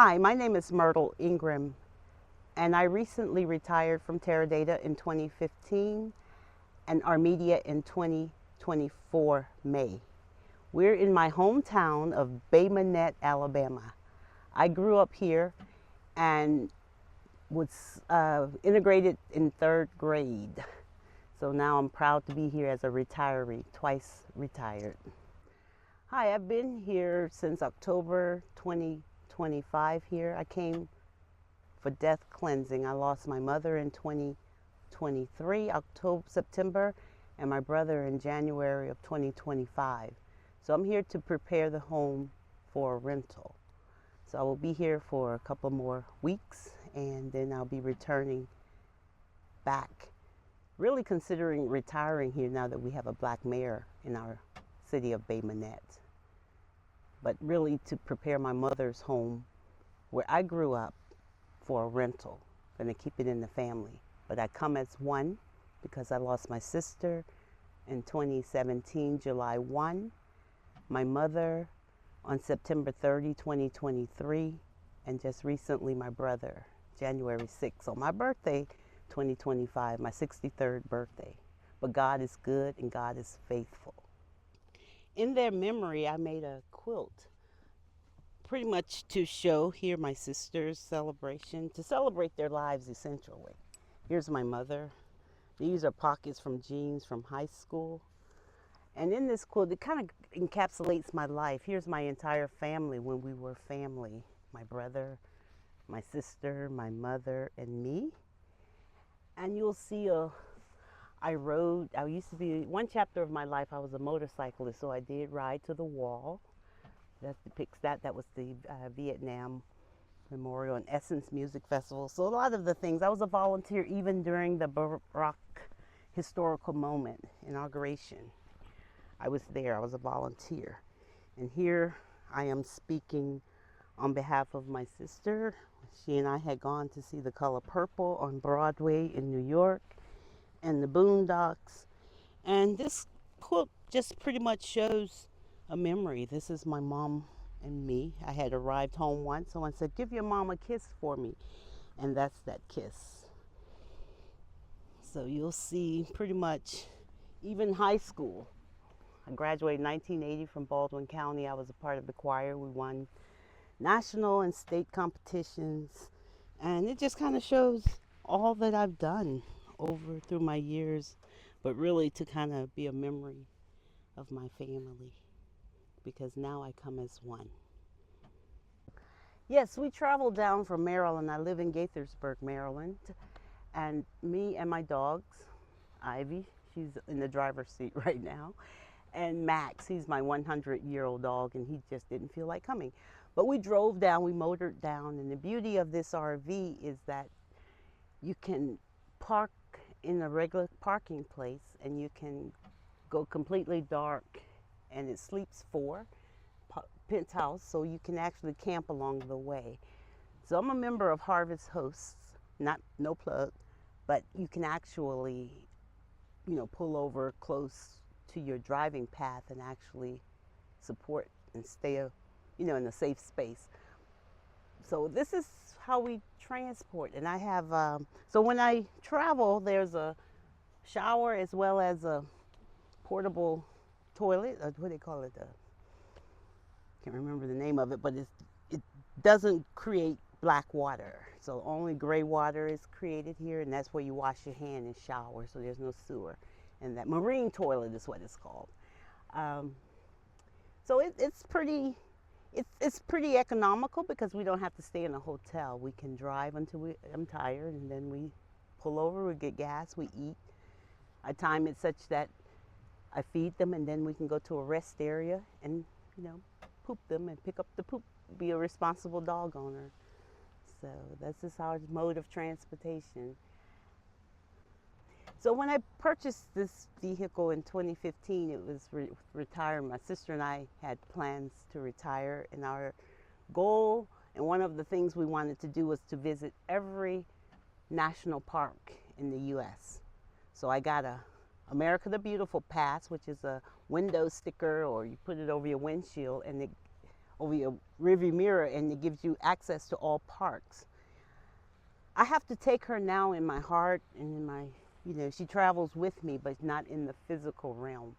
Hi, my name is Myrtle Ingram, and I recently retired from Teradata in 2015 and Armedia in 2024 May. We're in my hometown of Bay Minette, Alabama. I grew up here and was integrated in third grade. So now I'm proud to be here as a retiree, twice retired. Hi, I've been here since October 2025 here. I came for death cleansing. I lost my mother in 2023, September, and my brother in January of 2025. So I'm here to prepare the home for a rental. So I will be here for a couple more weeks and then I'll be returning back. Really considering retiring here now that we have a black mayor in our city of Bay Minette. But really to prepare my mother's home where I grew up for a rental. Gonna keep it in the family. But I come as one because I lost my sister in 2017, July 1, my mother on September 30, 2023, and just recently my brother, January 6th. So my birthday, 2025, my 63rd birthday. But God is good and God is faithful. In their memory, I made a quilt pretty much to show here my sister's celebration, to celebrate their lives essentially. Here's my mother. These are pockets from jeans from high school. And in this quilt, it kind of encapsulates my life. Here's my entire family when we were family. My brother, my sister, my mother, and me. And you'll see I used to be, one chapter of my life, I was a motorcyclist, so I did ride to the wall. That depicts that. That was the Vietnam Memorial and Essence Music Festival. So a lot of the things, I was a volunteer even during the Baroque historical moment, inauguration. I was there, I was a volunteer. And here I am speaking on behalf of my sister. She and I had gone to see The Color Purple on Broadway in New York and the Boondocks. And this quilt just pretty much shows a memory. This is my mom and me. I had arrived home once. Someone said, "Give your mom a kiss for me." And that's that kiss. So you'll see pretty much even high school. I graduated in 1980 from Baldwin County. I was a part of the choir. We won national and state competitions. And it just kind of shows all that I've done through my years, but really to kind of be a memory of my family, because now I come as one. Yes, we traveled down from Maryland. I live in Gaithersburg, Maryland. And me and my dogs, Ivy, she's in the driver's seat right now, and Max, he's my 100-year-old dog, and he just didn't feel like coming. But we drove down, we motored down, and the beauty of this RV is that you can park in a regular parking place and you can go completely dark, and it sleeps 4 penthouse, so you can actually camp along the way. So I'm a member of Harvest Hosts, no plug, but you can actually, pull over close to your driving path and actually support and stay, in a safe space. So this is how we transport. And I have, so when I travel, there's a shower as well as a portable toilet, what do they call it? Can't remember the name of it, but it doesn't create black water. So only gray water is created here, and that's where you wash your hand and shower, so there's no sewer. And that marine toilet is what it's called. So it's pretty economical because we don't have to stay in a hotel. We can drive until I'm tired, and then we pull over, we get gas, we eat. I time it such that I feed them, and then we can go to a rest area and, poop them and pick up the poop, be a responsible dog owner. So that's just our mode of transportation. So when I purchased this vehicle in 2015, it was retirement. My sister and I had plans to retire, and our goal, and one of the things we wanted to do, was to visit every national park in the U.S. So I got a America the Beautiful pass, which is a window sticker, or you put it over your windshield, and it over your rearview mirror, and it gives you access to all parks. I have to take her now in my heart and in my, she travels with me, but not in the physical realm.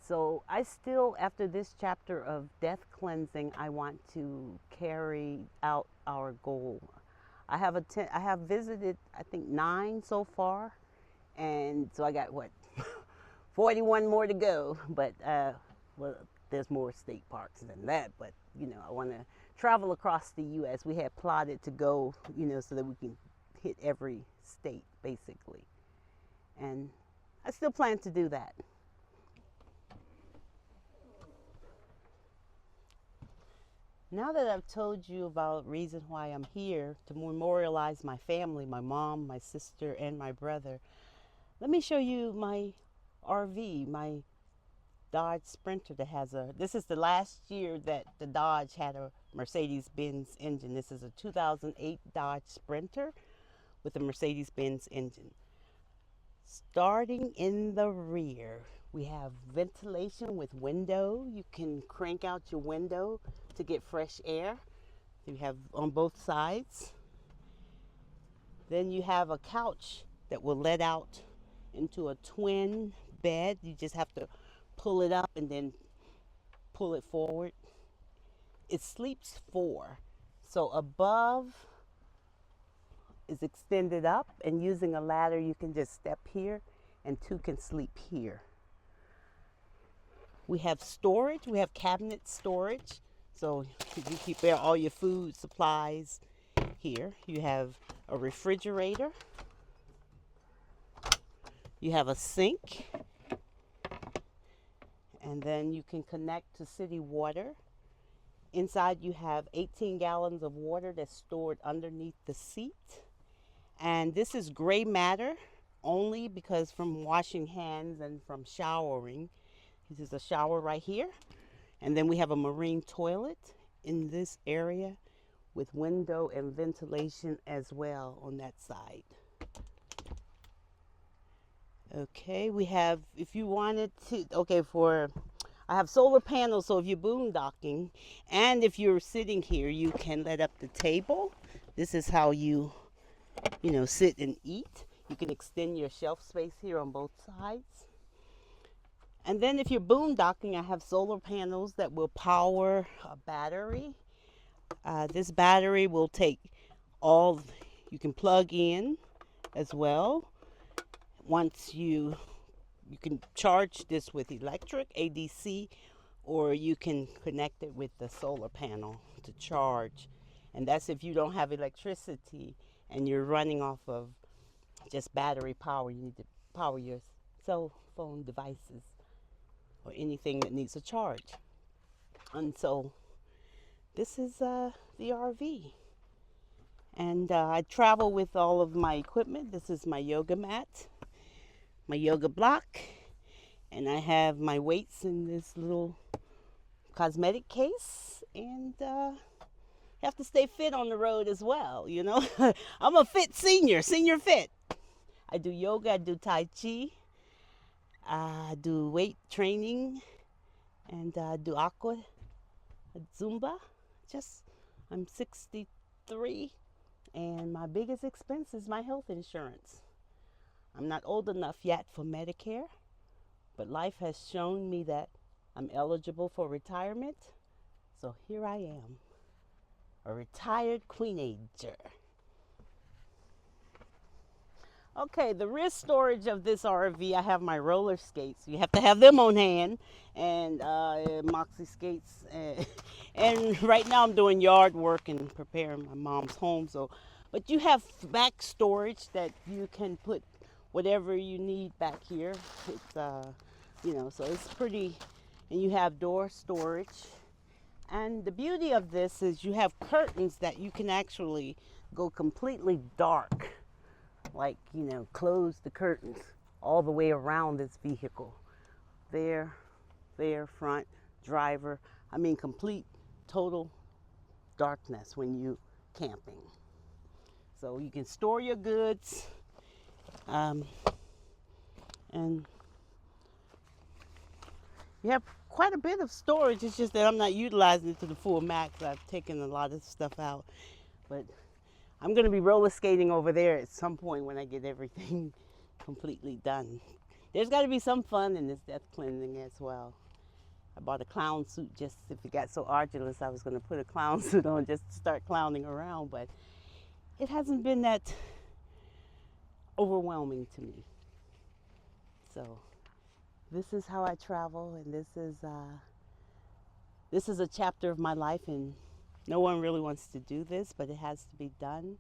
So I still, after this chapter of death cleansing, I want to carry out our goal. I have visited, I think, 9 so far, and so I got 41 more to go. But well, there's more state parks than that. But I want to travel across the U.S. We had plotted to go, so that we can hit every state basically, and I still plan to do that. Now that I've told you about reason why I'm here, to memorialize my family, my mom, my sister, and my brother, let me show you my RV, my Dodge Sprinter that has this is the last year that the Dodge had a Mercedes-Benz engine. This is a 2008 Dodge Sprinter with a Mercedes-Benz engine. Starting in the rear, we have ventilation with window. You can crank out your window to get fresh air. You have on both sides. Then you have a couch that will let out into a twin bed. You just have to pull it up and then pull it forward. It sleeps 4. So above is extended up, and using a ladder you can just step here and 2 can sleep here. We have storage. We have cabinet storage, so you can keep all your food supplies here. You have a refrigerator. You have a sink, and then you can connect to city water. Inside you have 18 gallons of water that's stored underneath the seat. And this is gray matter only because from washing hands and from showering. This is a shower right here. And then we have a marine toilet in this area with window and ventilation as well on that side. Okay, we have, if you wanted to, I have solar panels, so if you're boondocking and if you're sitting here, you can let up the table. This is how you sit and eat. You can extend your shelf space here on both sides. And then if you're boondocking, I have solar panels that will power a battery. This battery will take you can plug in as well. Once you can charge this with electric, ADC, or you can connect it with the solar panel to charge. And that's if you don't have electricity and you're running off of just battery power. You need to power your cell phone devices or anything that needs a charge. And so this is the RV. And I travel with all of my equipment. This is my yoga mat, my yoga block, and I have my weights in this little cosmetic case. And you have to stay fit on the road as well, I'm a fit senior fit. I do yoga, I do Tai Chi, I do weight training, and I do aqua, Zumba. I'm 63, and my biggest expense is my health insurance. I'm not old enough yet for Medicare, but life has shown me that I'm eligible for retirement. So here I am, a retired queenager. Okay, the rear storage of this RV, I have my roller skates. You have to have them on hand, and Moxie skates. And right now I'm doing yard work and preparing my mom's home. But you have back storage that you can put whatever you need back here. It's so it's pretty, and you have door storage. And the beauty of this is you have curtains that you can actually go completely dark. Like, close the curtains all the way around this vehicle. There, front, driver. Complete, total darkness when you camping. So you can store your goods. And you have quite a bit of storage. It's just that I'm not utilizing it to the full max. I've taken a lot of stuff out. But I'm going to be roller skating over there at some point when I get everything completely done. There's got to be some fun in this death cleansing as well. I bought a clown suit just if it got so arduous. I was going to put a clown suit on just to start clowning around, but it hasn't been that overwhelming to me. So this is how I travel, and this is a chapter of my life, and no one really wants to do this, but it has to be done.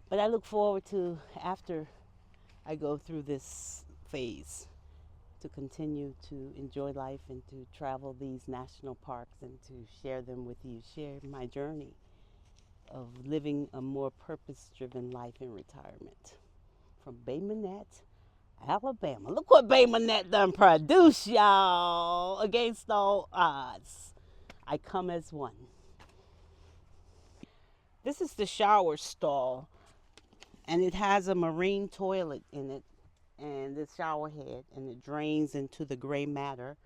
But I look forward to, after I go through this phase, to continue to enjoy life and to travel these national parks and to share them with you, share my journey of living a more purpose-driven life in retirement. From Bay Minette, Alabama. Look what Bay Minette done produced, y'all. Against all odds, I come as one. This is the shower stall, and it has a marine toilet in it, and the shower head, and it drains into the gray matter,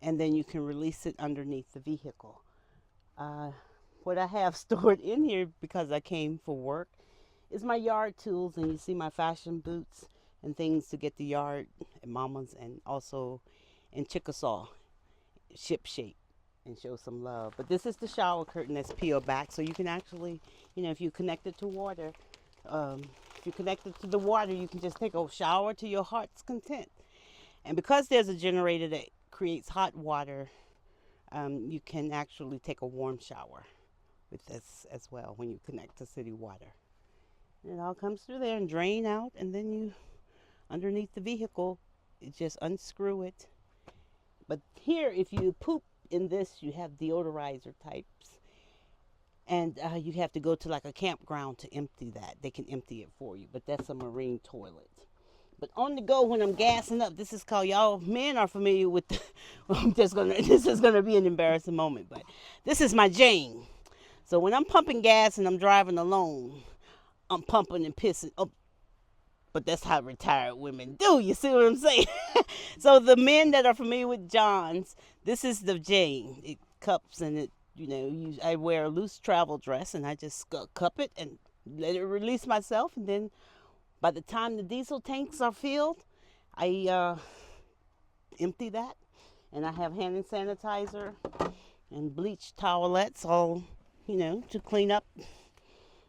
and then you can release it underneath the vehicle. What I have stored in here, because I came for work, is my yard tools, and you see my fashion boots and things to get the yard at Mama's, and also in Chickasaw, ship shape, and show some love. But this is the shower curtain that's peeled back, so you can actually, if you connect it to water, if you connect it to the water, you can just take a shower to your heart's content. And because there's a generator that creates hot water, you can actually take a warm shower with this as well when you connect to city water. And it all comes through there and drain out, and then you, underneath the vehicle, you just unscrew it. But here, if you poop in this, you have deodorizer types, and you have to go to like a campground to empty that. They can empty it for you, but that's a marine toilet. But on the go when I'm gassing up, this is called, y'all men are familiar with the, this is gonna be an embarrassing moment, but this is my Jane. So when I'm pumping gas and I'm driving alone, I'm pumping and pissing. Oh, but that's how retired women do. You see what I'm saying? So the men that are familiar with Johns, this is the Jane. It cups, and it, I wear a loose travel dress, and I just cup it and let it release myself. And then by the time the diesel tanks are filled, I empty that, and I have hand sanitizer and bleach towelettes, all, to clean up.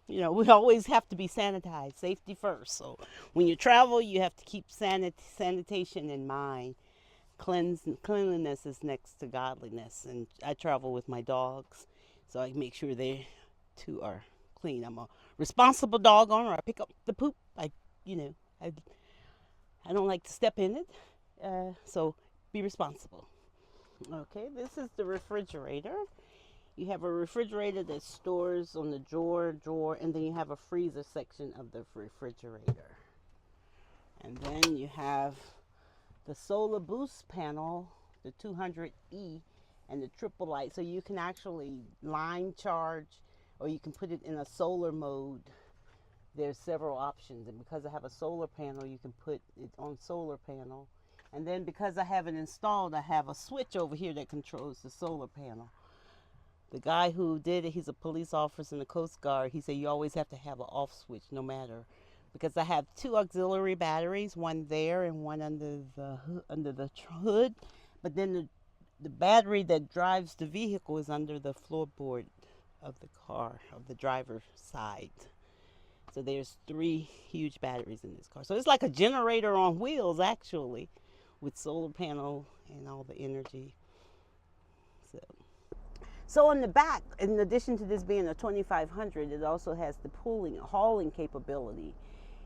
We always have to be sanitized, safety first. So when you travel, you have to keep sanitation in mind. Cleanliness is next to godliness. And I travel with my dogs, so I make sure they too are clean. I'm a responsible dog owner. I pick up the poop. I don't like to step in it. So be responsible. Okay, this is the refrigerator. You have a refrigerator that stores on the drawer, and then you have a freezer section of the refrigerator. And then you have the solar boost panel, the 200E, and the triple light. So you can actually line charge, or you can put it in a solar mode. There's several options. And because I have a solar panel, you can put it on solar panel. And then because I have it installed, I have a switch over here that controls the solar panel. The guy who did it, he's a police officer in the Coast Guard. He said you always have to have an off switch no matter. Because I have two auxiliary batteries, one there and one under the hood. But then the battery that drives the vehicle is under the floorboard of the car, of the driver's side. So there's 3 huge batteries in this car. So it's like a generator on wheels, actually, with solar panel and all the energy. So on the back, in addition to this being a 2500, it also has the hauling capability.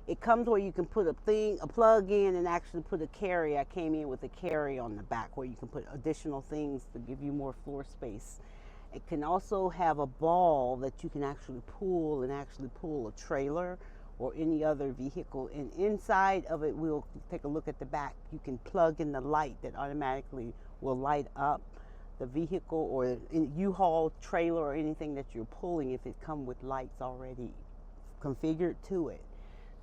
It comes where you can put a plug in, and actually put a carry. I came in with a carry on the back where you can put additional things to give you more floor space. It can also have a ball that you can actually pull, and actually pull a trailer or any other vehicle. And inside of it, we'll take a look at the back. You can plug in the light that automatically will light up the vehicle, or U-Haul trailer, or anything that you're pulling, if it come with lights already configured to it.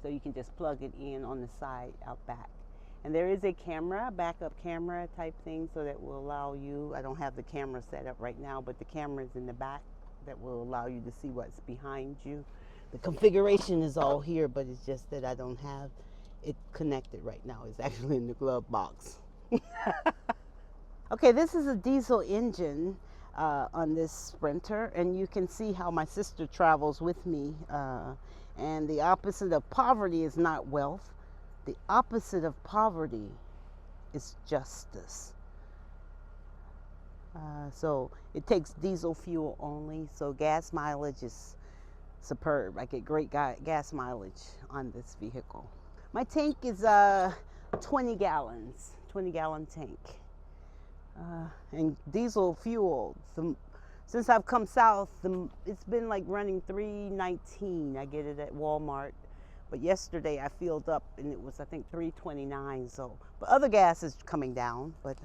So you can just plug it in on the side out back. And there is a camera, backup camera type thing, so that will allow you, I don't have the camera set up right now, but the camera is in the back that will allow you to see what's behind you. The configuration is all here, but it's just that I don't have it connected right now. It's actually in the glove box. Okay, this is a diesel engine on this Sprinter, and you can see how my sister travels with me. And the opposite of poverty is not wealth. The opposite of poverty is justice. So it takes diesel fuel only, so gas mileage is superb. I get great gas mileage on this vehicle. My tank is 20 gallons, 20-gallon tank. And diesel fuel, since I've come south, it's been like running $3.19. I get it at Walmart. But yesterday I filled up and it was, I think, $3.29. So, but other gas is coming down. But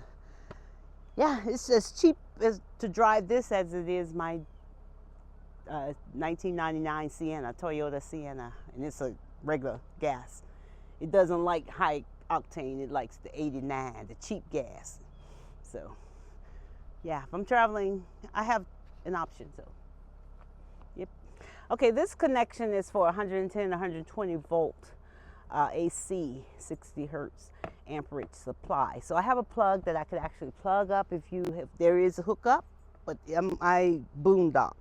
yeah, it's as cheap to drive this as it is my 1999 Sienna, Toyota Sienna, and it's a regular gas. It doesn't like high octane. It likes the 89, the cheap gas. So, yeah, if I'm traveling, I have an option. So, yep. Okay, this connection is for 110, 120 volt AC, 60 hertz amperage supply. So I have a plug that I could actually plug up if there is a hookup, but I boondock.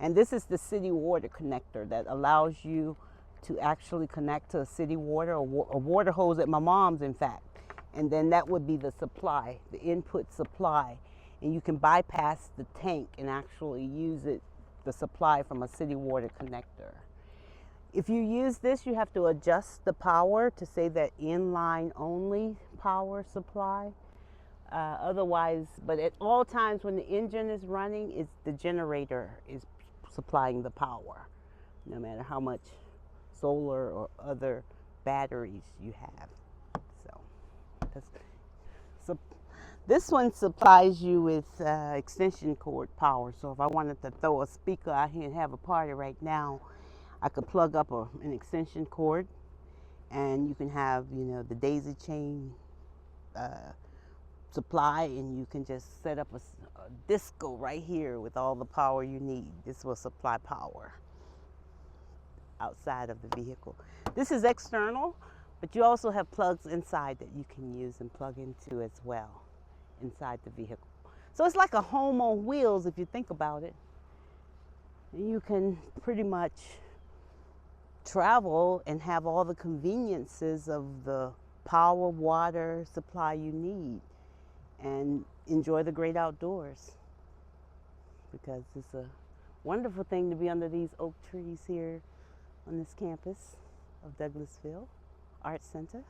And this is the city water connector that allows you to actually connect to a city water, a water hose at my mom's, in fact. And then that would be the supply, the input supply. And you can bypass the tank and actually use the supply from a city water connector. If you use this, you have to adjust the power to say that inline only power supply. Otherwise, but at all times when the engine is running, the generator is supplying the power, no matter how much solar or other batteries you have. So this one supplies you with extension cord power. So if I wanted to throw a speaker out here and have a party right now, I could plug up an extension cord, and you can have, the daisy chain supply, and you can just set up a disco right here with all the power you need. This will supply power outside of the vehicle. This is external, but you also have plugs inside that you can use and plug into as well inside the vehicle. So it's like a home on wheels if you think about it. And you can pretty much travel and have all the conveniences of the power, water supply you need, and enjoy the great outdoors, because it's a wonderful thing to be under these oak trees here on this campus of Douglasville Art Center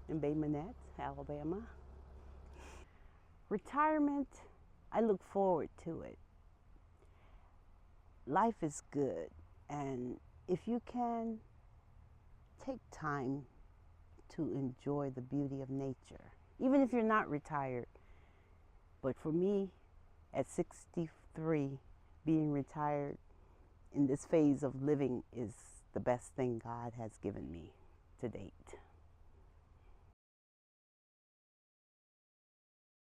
in Bay Minette, Alabama. Retirement, I look forward to it. Life is good, and if you can, take time to enjoy the beauty of nature, even if you're not retired. But for me, at 63, being retired in this phase of living is the best thing God has given me to date.